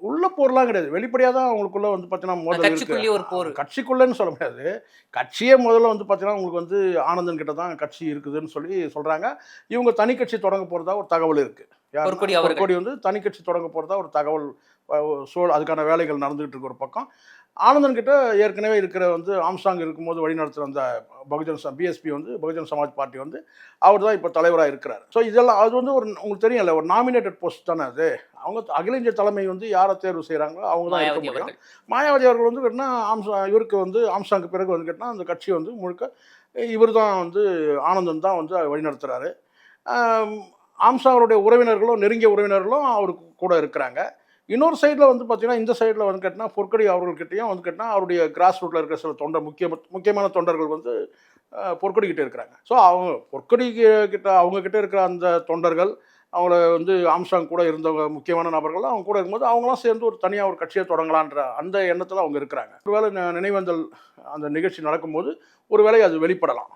உள்ள போர்லாம் கிடையாது. வெளிப்படையா தான் அவங்களுக்குள்ள வந்து பார்த்தீங்கன்னா மோதல் இருக்கு. கட்சிக்குள்ளேயே ஒரு போர். கட்சிக்குள்ளன்னு சொல்ல முடியாது. கட்சியே முதல்ல வந்து பார்த்தீங்கன்னா, உங்களுக்கு வந்து ஆனந்தன் கிட்ட தான் கட்சி இருக்குதுன்னு சொல்லி சொல்றாங்க. இவங்க தனி கட்சி தொடங்க போறதா ஒரு தகவல் இருக்கு. யாருன்னா, பொற்கொடி அவர்கள். பொற்கொடி வந்து தனி கட்சி தொடங்க போறதா ஒரு தகவல் அ அதுக்கான வேலைகள் நடந்துகிட்டு இருக்கு ஒரு பக்கம். ஆனந்தன் கிட்ட ஏற்கனவே இருக்கிற வந்து ஆம்ஸ்ட்ராங் இருக்கும்போது வழிநடத்துற அந்த பிஎஸ்பி வந்து பகுஜன் சமாஜ் பார்ட்டி வந்து அவர் தான் இப்போ தலைவராக இருக்கிறார். ஸோ இதெல்லாம் அது வந்து ஒரு உங்களுக்கு தெரியும்ல ஒரு நாமினேட்டட் போஸ்ட் தானே அது. அவங்க அகில இந்திய தலைமை வந்து யாரை தேர்வு செய்கிறாங்களோ அவங்க தான் இருக்க மாயாவதி முடியும். அவர்கள். மாயாவதி அவர்கள் வந்து கேட்டினா இவருக்கு வந்து ஆம்ஸ்ட்ராங்க்கு பிறகு வந்து கேட்டினா அந்த கட்சி வந்து முழுக்க இவர் தான் வந்து ஆனந்தன் தான் வந்து வழிநடத்துகிறாரு. ஆம்ஸ்ட்ராங்கோடைய உறவினர்களும் நெருங்கிய உறவினர்களும் அவருக்கு கூட இருக்கிறாங்க. இன்னொரு சைடில் வந்து பார்த்தீங்கன்னா இந்த சைடில் வந்து கேட்டினா பொற்கொடி அவர்கள்கிட்டையும் வந்து கேட்டினா அவருடைய கிராஸ் ரூட்டில் இருக்கிற சில தொண்டர் முக்கியமான தொண்டர்கள் வந்து பொற்கொடி கிட்ட இருக்கிறாங்க. ஸோ அவங்க பொற்கொடி கிட்ட அவங்க கிட்ட இருக்கிற அந்த தொண்டர்கள் அவங்கள வந்து ஆம்ஸ்ட்ராங் கூட இருந்தவங்க முக்கியமான நபர்கள் அவங்க கூட இருக்கும்போது அவங்களாம் சேர்ந்து ஒரு தனியாக ஒரு கட்சியை தொடங்கலான்ற அந்த எண்ணத்தில் அவங்க இருக்கிறாங்க. ஒருவேளை நினைவேந்தல் அந்த நிகழ்ச்சி நடக்கும்போது ஒருவேளை அது வெளிப்படலாம்.